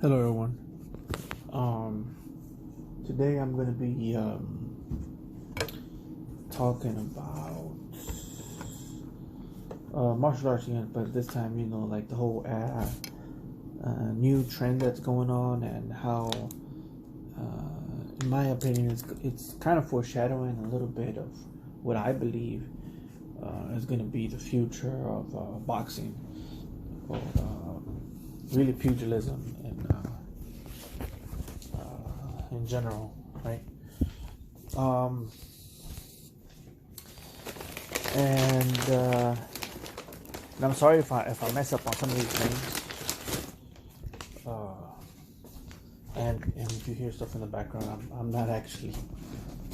Hello everyone. Today I'm going to be talking about martial arts again, but this time, like the whole new trend that's going on, and how, in my opinion, it's kind of foreshadowing a little bit of what I believe is going to be the future of boxing, or really pugilism in general, right? And I'm sorry if I mess up on some of these names. And if you hear stuff in the background, I'm not actually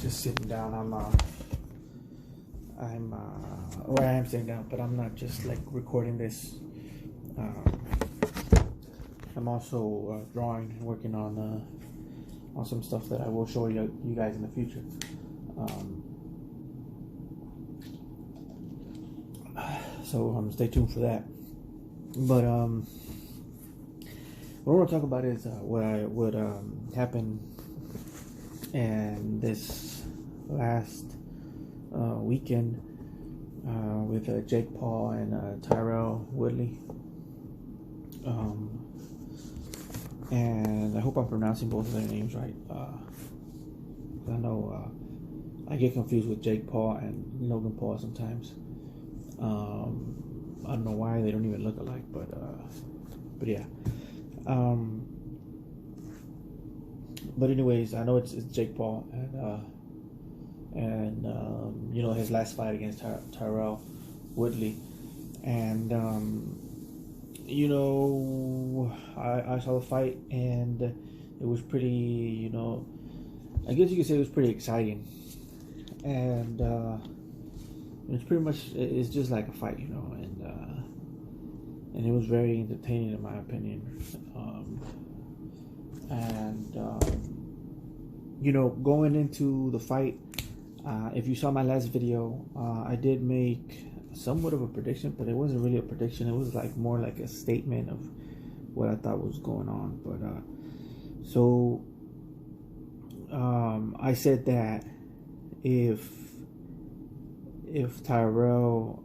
just sitting down. I am sitting down, but I'm not just like recording this. I'm also drawing and working on some stuff that I will show you guys in the future. So stay tuned for that. But what I want to talk about is what happened in this last weekend with Jake Paul and Tyrell Woodley. And I hope I'm pronouncing both of their names right. I know I get confused with Jake Paul and Logan Paul sometimes. I don't know why, they don't even look alike, but yeah. But anyways, I know it's Jake Paul, and his last fight against Tyrell Woodley, and I saw the fight, and it was pretty, I guess you could say it was pretty exciting, and it's pretty much, it's just like a fight, and it was very entertaining in my opinion. Going into the fight, if you saw my last video, I did make somewhat of a prediction, but it wasn't really a prediction. It was like more like a statement of what I thought was going on. But I said that if Tyrell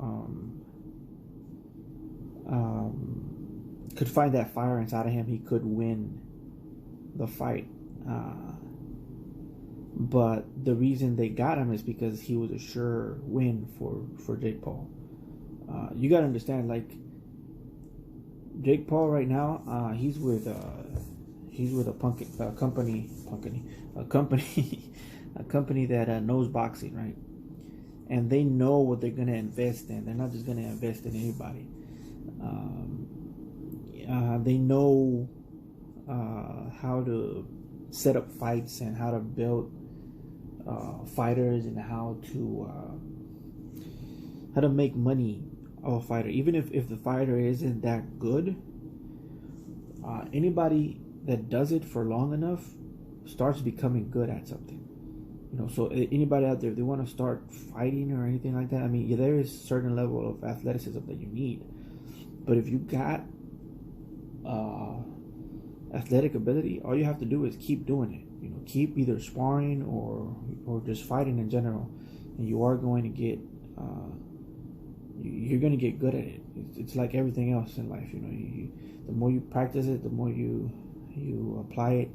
could find that fire inside of him, he could win the fight. But the reason they got him is because he was a sure win for Jake Paul. You gotta understand, like, Jake Paul right now, he's with a company that knows boxing, right? And they know what they're gonna invest in. They're not just gonna invest in anybody. They know how to set up fights and how to build fighters, and how to make money of a fighter. Even if the fighter isn't that good, anybody that does it for long enough starts becoming good at something. So anybody out there, if they want to start fighting or anything like that, I mean, there is a certain level of athleticism that you need. But if you got athletic ability, all you have to do is keep doing it. Keep either sparring or just fighting in general, and you are going to get you're going to get good at it. It's like everything else in life. The more you practice it, the more you apply it,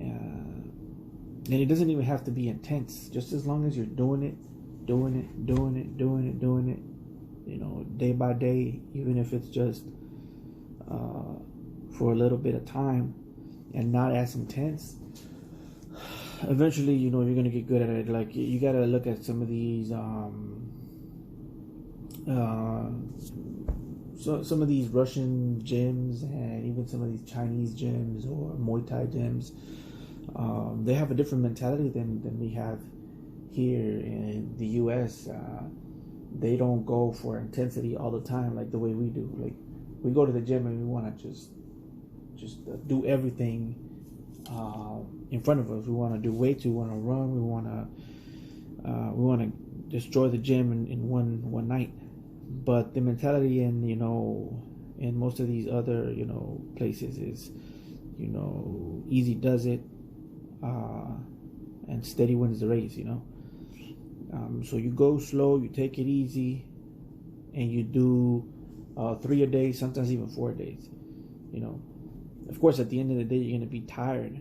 and it doesn't even have to be intense. Just as long as you're doing it, day by day, even if it's just for a little bit of time and not as intense, eventually, you're going to get good at it. Like, you got to look at some of these some of these Russian gyms, and even some of these Chinese gyms or Muay Thai gyms. They have a different mentality than we have here in the US. They don't go for intensity all the time like the way we do. Like, we go to the gym and we want to just do everything in front of us. We want to do weights, we want to run, we want to destroy the gym in one night. But the mentality in most of these other places is, easy does it, and steady wins the race. So you go slow, you take it easy, and you do 3 a day, sometimes even 4 days. Of course, at the end of the day, you're going to be tired,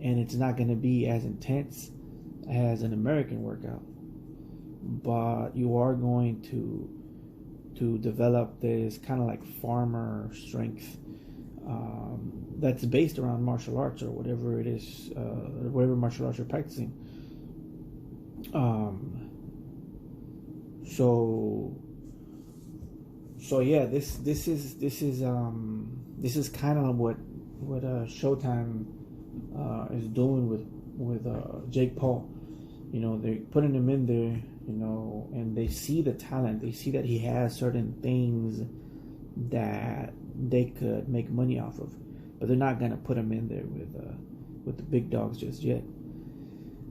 and it's not going to be as intense as an American workout, but you are going to develop this kind of like farmer strength that's based around martial arts or whatever it is, whatever martial arts you're practicing. So yeah, this is kind of what Showtime is doing with Jake Paul. They're putting him in there, and they see the talent. They see that he has certain things that they could make money off of, but they're not gonna put him in there with the big dogs just yet.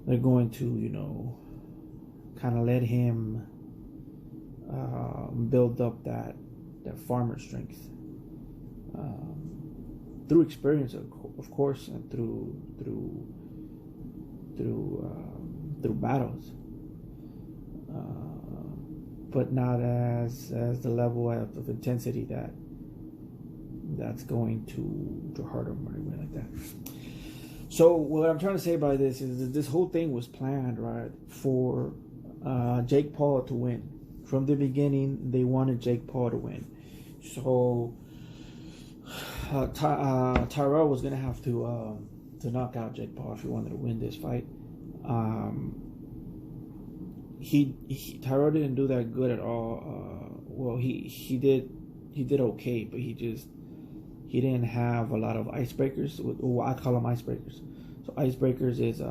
They're going to, kind of let him build up that farmer strength through experience, of course, and through battles, but not as the level of intensity that's going to hurt him or anything like that. So what I'm trying to say by this is that this whole thing was planned, right, for Jake Paul to win. From the beginning, they wanted Jake Paul to win. So Tyrell was going to have to knock out Jake Paul if he wanted to win this fight. Tyrell didn't do that good at all. Well, he did okay, but he didn't have a lot of icebreakers. Well, I call them icebreakers. So icebreakers is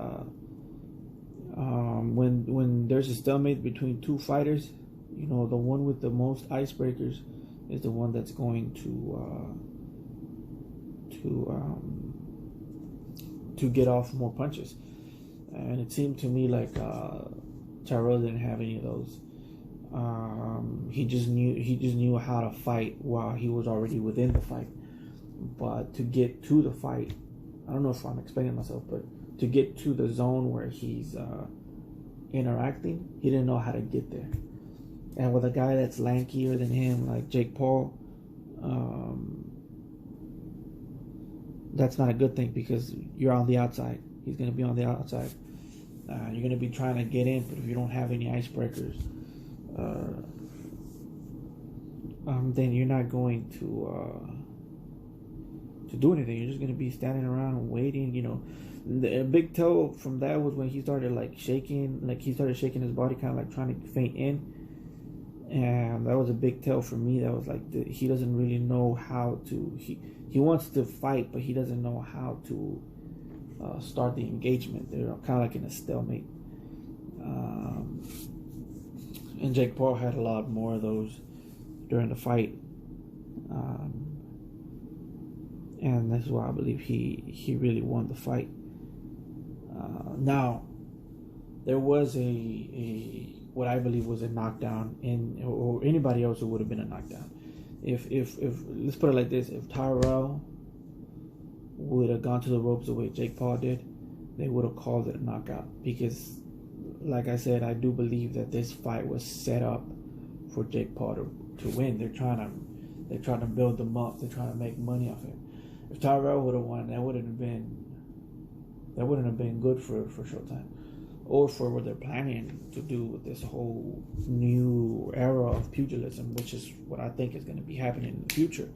when there's a stalemate between two fighters, the one with the most icebreakers is the one that's going to get off more punches. And it seemed to me like Tyrell didn't have any of those. He just knew how to fight while he was already within the fight. But to get to the fight, I don't know if I'm explaining myself, but to get to the zone where he's interacting, he didn't know how to get there. And with a guy that's lankier than him, like Jake Paul, that's not a good thing because you're on the outside. He's going to be on the outside. You're going to be trying to get in, but if you don't have any icebreakers, then you're not going to do anything. You're just going to be standing around and waiting. The big tell from that was when he started shaking his body, kind of like trying to faint in. And that was a big tell for me. That was he doesn't really know how to. He wants to fight, but he doesn't know how to start the engagement. They're kind of like in a stalemate. And Jake Paul had a lot more of those during the fight. And that's why I believe he really won the fight. Now, there was a what I believe was a knockdown, or anybody else, it would have been a knockdown. If let's put it like this: if Tyrell would have gone to the ropes the way Jake Paul did, they would have called it a knockout. Because, like I said, I do believe that this fight was set up for Jake Paul to win. They're trying to build them up. They're trying to make money off him. If Tyrell would have won, that wouldn't have been good for Showtime, or for what they're planning to do with this whole new era of pugilism, which is what I think is going to be happening in the future.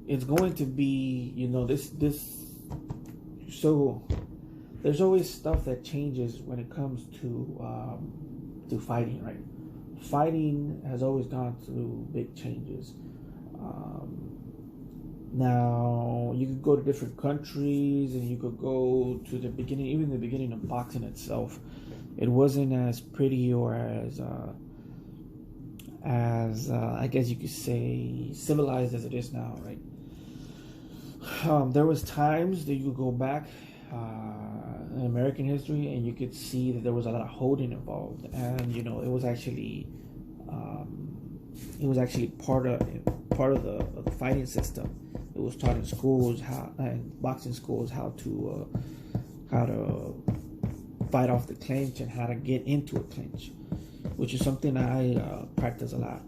It's going to be, this. So there's always stuff that changes when it comes to fighting, right? Fighting has always gone through big changes. Now, you could go to different countries, and you could go to the beginning, even the beginning of boxing itself. It wasn't as pretty or as I guess you could say, civilized as it is now, right? There was times that you could go back in American history, and you could see that there was a lot of holding involved, and it was actually it was actually part of the fighting system. It was taught in schools boxing schools how to fight off the clinch and how to get into a clinch, which is something I practice a lot.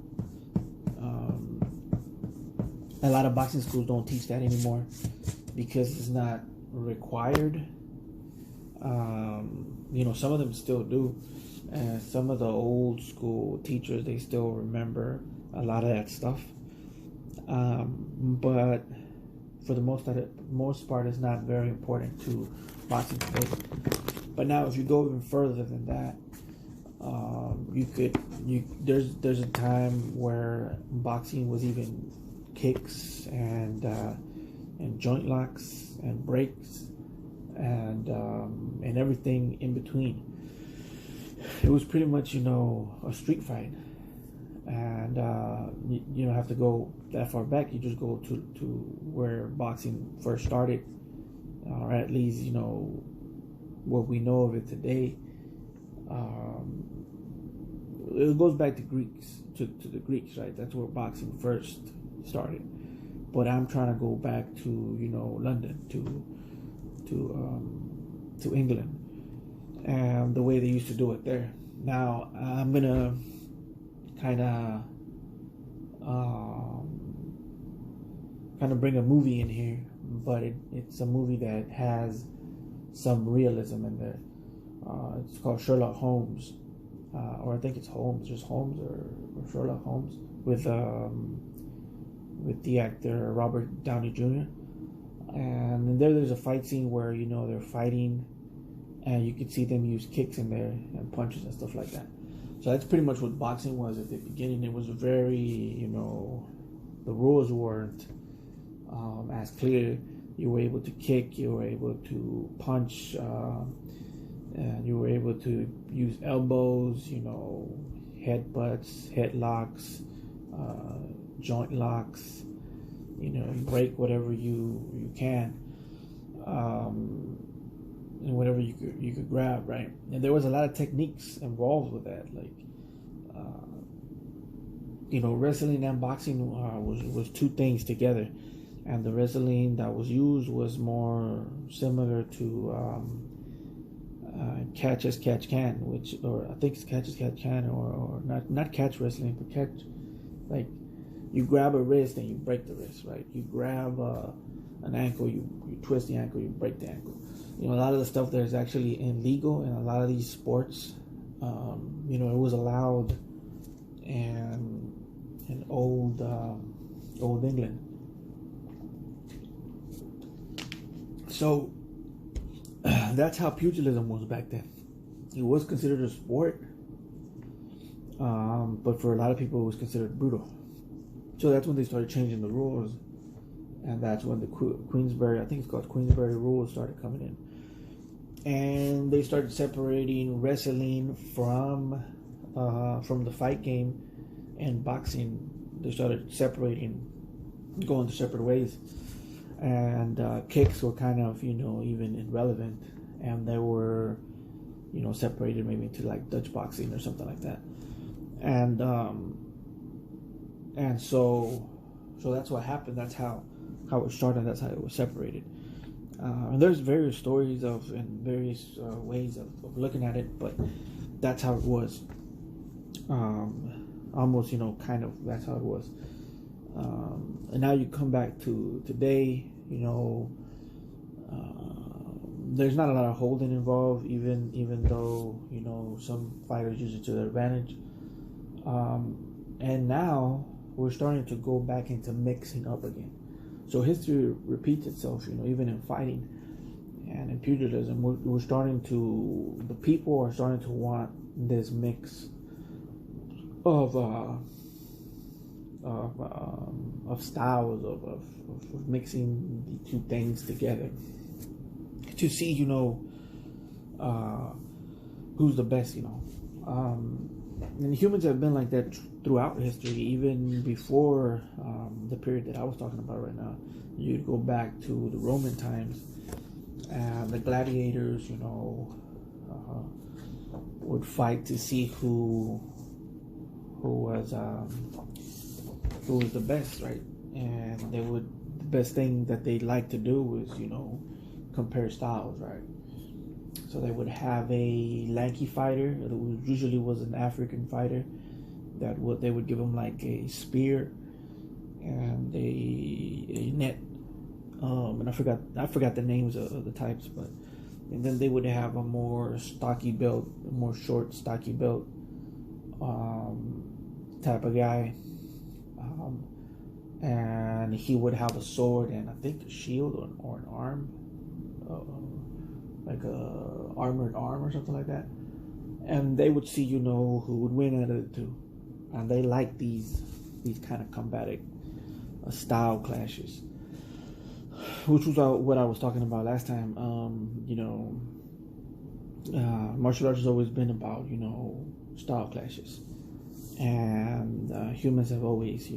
A lot of boxing schools don't teach that anymore because it's not required. Some of them still do, and some of the old school teachers, they still remember a lot of that stuff. But for the most part, it's not very important to boxing today. But now, if you go even further than that, there's a time where boxing was even kicks and joint locks and breaks and everything in between. It was pretty much a street fight, and you don't have to go that far back. You just go to where boxing first started, or at least what we know of it today. It goes back to the Greeks, right? That's where boxing first started. But I'm trying to go back to London, to England, and the way they used to do it there. Now I'm gonna kind of bring a movie in here, but it's a movie that has some realism in there. It's called Sherlock Holmes, or I think it's Holmes, just Holmes or Sherlock Holmes, with the actor Robert Downey Jr. And there's a fight scene where they're fighting, and you can see them use kicks in there and punches and stuff like that. So that's pretty much what boxing was at the beginning. It was very, the rules weren't as clear. You were able to kick, you were able to punch, and you were able to use elbows, headbutts, headlocks, joint locks, break whatever you can, and whatever you could grab, right? And there was a lot of techniques involved with that, like wrestling and boxing was two things together, and the wrestling that was used was more similar to catch as catch can, or I think it's catch as catch can, or not catch wrestling, but catch, like you grab a wrist and you break the wrist, right? You grab an ankle, you twist the ankle, you break the ankle. A lot of the stuff there is actually illegal in a lot of these sports. It was allowed in old England. So that's how pugilism was back then. It was considered a sport, but for a lot of people it was considered brutal. So that's when they started changing the rules, and that's when the Queensberry, I think it's called Queensberry rules, started coming in. And they started separating wrestling from the fight game, and boxing. They started going to separate ways, and kicks were kind of even irrelevant, and they were separated maybe into like Dutch boxing or something like that, and so that's what happened. That's how it started. That's how it was separated. And there's various stories and various ways of looking at it, but that's how it was. Almost, kind of, that's how it was. And now you come back to today, there's not a lot of holding involved, even though, some fighters use it to their advantage. And now we're starting to go back into mixing up again. So history repeats itself, even in fighting and in pugilism. We're starting to, the people are starting to want this mix of styles of mixing the two things together to see, who's the best, and humans have been like that throughout history, even before the period that I was talking about right now. You'd go back to the Roman times, and the gladiators, would fight to see who was who was the best, right? And the best thing that they like to do was, compare styles, right? So they would have a lanky fighter, who usually was an African fighter, they would give him like a spear and a net, and I forgot the names of the types, but and then they would have a more stocky built, more short stocky built type of guy, and he would have a sword and I think a shield or an arm, like a armored arm or something like that, and they would see who would win out of the two, and they like these kind of combative style clashes, which was what I was talking about last time. Martial arts has always been about style clashes, and humans have always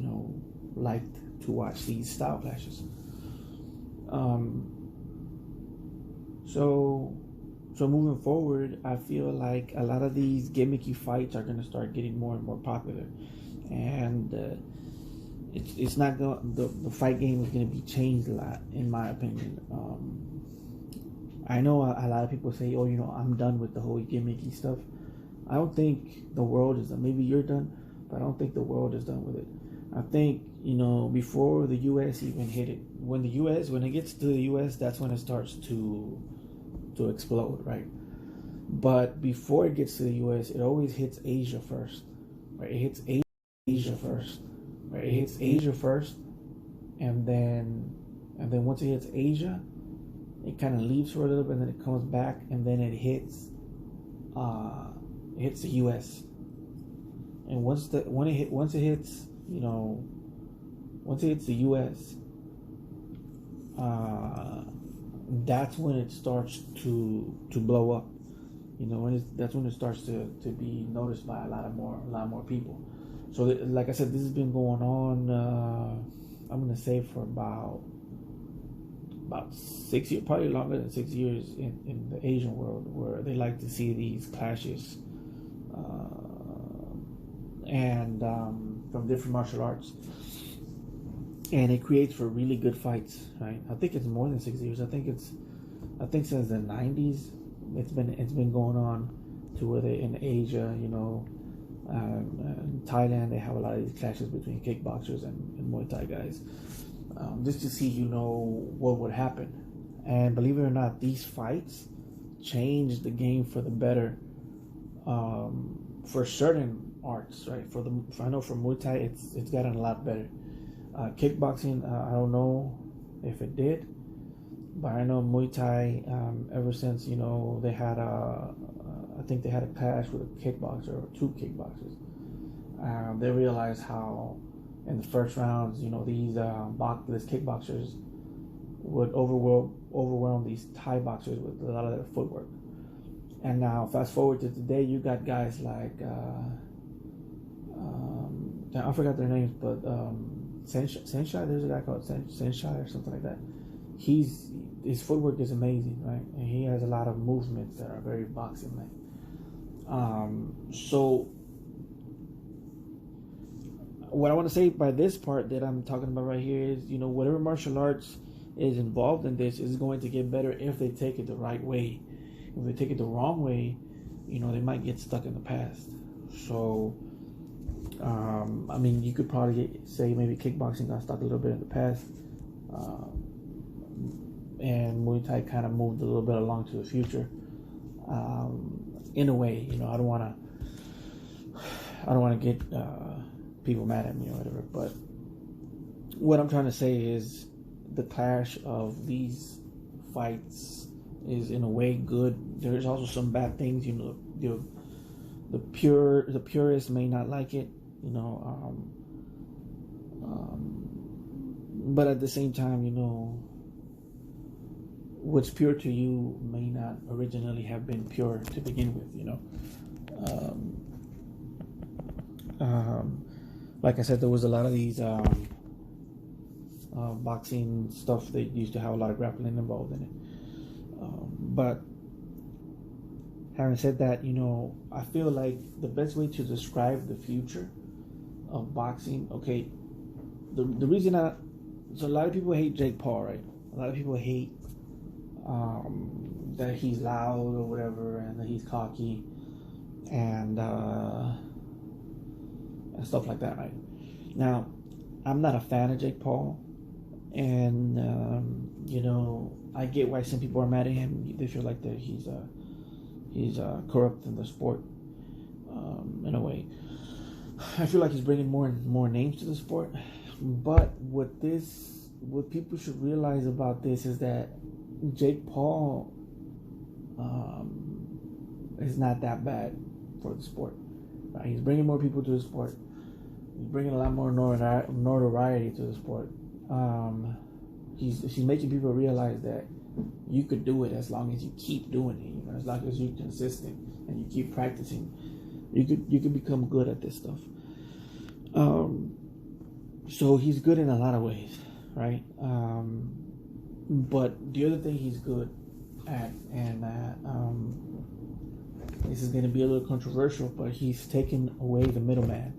liked to watch these style clashes. So moving forward, I feel like a lot of these gimmicky fights are going to start getting more and more popular, and it's not going. The fight game is going to be changed a lot, in my opinion. I know a lot of people say, "Oh, I'm done with the whole gimmicky stuff." I don't think the world is done. Maybe you're done, but I don't think the world is done with it. I think before the U.S. even hit it, when it gets to the U.S., that's when it starts to explode, right? But before it gets to the U.S., it always hits Asia first, right? It hits Asia first, right? It hits Asia first, and then once it hits Asia, it kind of leaves for a little bit, and then it comes back, and then it hits the U.S. And once it hits the U.S., that's when it starts to blow up. That's when it starts to be noticed by a lot more people. So, like I said, this has been going on. I'm gonna say for about 6 years, probably longer than 6 years in the Asian world, where they like to see these clashes, and from different martial arts, and it creates for really good fights, right? I think it's more than 6 years. I think since the 90s, it's been going on, to where they in Asia, in Thailand, they have a lot of these clashes between kickboxers and Muay Thai guys, just to see what would happen. And believe it or not, these fights changed the game for the better, for certain arts, right? I know for Muay Thai, it's gotten a lot better. Kickboxing, I don't know if it did, but I know Muay Thai, ever since they had I think they had a clash with a kickboxer or two kickboxers. They realized how in the first rounds, these kickboxers would overwhelm these Thai boxers with a lot of their footwork. And now, fast forward to today, you got guys like I forgot their names, but Senshai. There's a guy called Senshai or something like that. His footwork is amazing, right? And he has a lot of movements that are very boxing-like. So what I want to say by this part that I'm talking about right here is, whatever martial arts is involved in this is going to get better if they take it the right way. If they take it the wrong way, they might get stuck in the past. So, you could probably say maybe kickboxing got stuck a little bit in the past, and Muay Thai kind of moved a little bit along to the future. In a way, I don't want to get people mad at me or whatever. But what I'm trying to say is the clash of these fights is in a way good. There's also some bad things. The purists may not like it. But at the same time, what's pure to you may not originally have been pure to begin with. Like I said, there was a lot of these boxing stuff. They used to have a lot of grappling involved in it. But having said that, I feel like the best way to describe the future of boxing, okay, the reason so a lot of people hate Jake Paul, right? A lot of people hate that he's loud or whatever, and that he's cocky, and stuff like that, right? Now, I'm not a fan of Jake Paul, and I get why some people are mad at him. They feel like that he's corrupt in the sport, in a way. I feel like he's bringing more names to the sport. But what people should realize about this is that Jake Paul is not that bad for the sport. Right? He's bringing more people to the sport. He's bringing a lot more notoriety to the sport. He's making people realize that you could do it as long as you keep doing it. As long as you're consistent and you keep practicing, you could become good at this stuff. So he's good in a lot of ways, right? But the other thing he's good at, and this is going to be a little controversial, but he's taken away the middleman.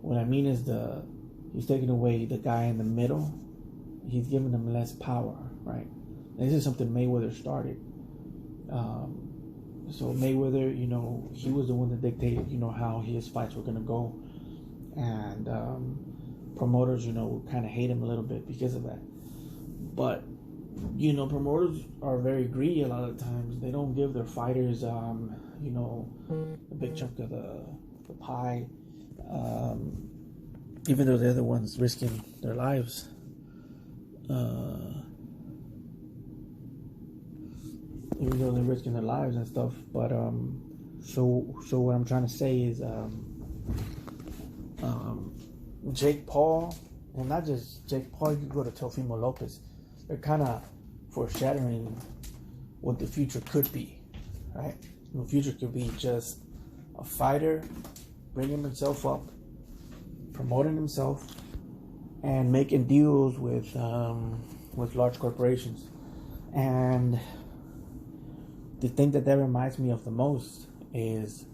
What I mean is he's taking away the guy in the middle. He's giving him less power, right? This is something Mayweather started. So Mayweather, he was the one that dictated, how his fights were going to go. And promoters, kind of hate him a little bit because of that. But, promoters are very greedy a lot of times. They don't give their fighters, a big chunk of the pie. Even though they're the ones risking their lives. Even though they're risking their lives and stuff. But, so what I'm trying to say is, Jake Paul, and not just Jake Paul, you go to Teofimo Lopez. They're kind of foreshadowing what the future could be, right? The future could be just a fighter bringing himself up, promoting himself, and making deals with large corporations. And the thing that reminds me of the most is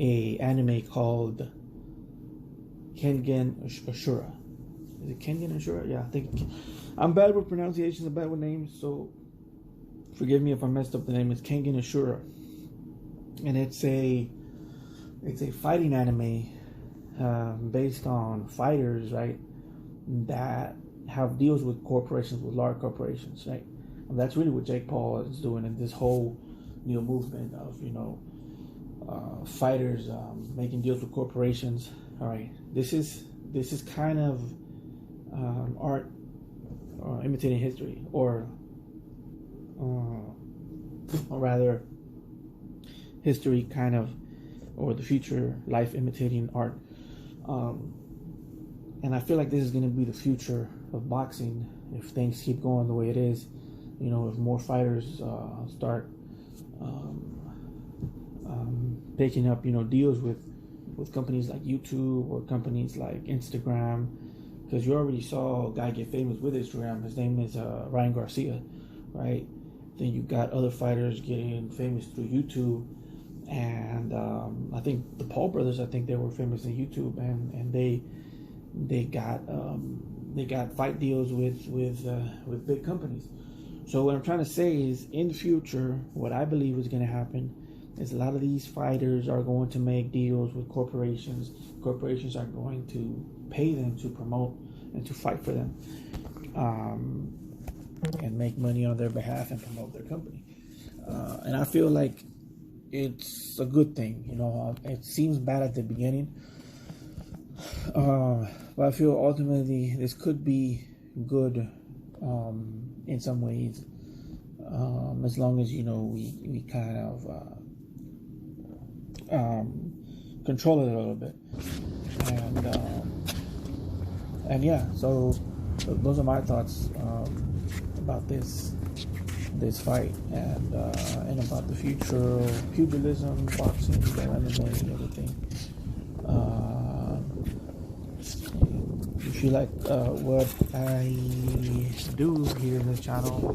a anime called Kengan Ashura. Is it Kengan Ashura? Yeah, I think. I'm bad with pronunciations, I'm bad with names, so forgive me if I messed up the name. It's Kengan Ashura, and it's a fighting anime based on fighters, right, that have deals with corporations, with large corporations, right? And that's really what Jake Paul is doing in this whole new movement of fighters making deals with corporations. All right, this is kind of art imitating history, or rather history kind of, or the future, life imitating art. And I feel like this is going to be the future of boxing if things keep going the way it is. If more fighters start picking up, deals with companies like YouTube or companies like Instagram, because you already saw a guy get famous with Instagram. His name is Ryan Garcia, right? Then you got other fighters getting famous through YouTube, and I think the Paul brothers, I think they were famous in YouTube, and they got fight deals with big companies. So what I'm trying to say is, in the future, what I believe is going to happen is a lot of these fighters are going to make deals with corporations. Corporations are going to pay them to promote and to fight for them, and make money on their behalf and promote their company. And I feel like it's a good thing. It seems bad at the beginning, but I feel ultimately this could be good in some ways, as long as we kind of control it a little bit. And yeah, so those are my thoughts about this fight, and about the future of pugilism, boxing, MMA, and everything. If you like what I do here in this channel,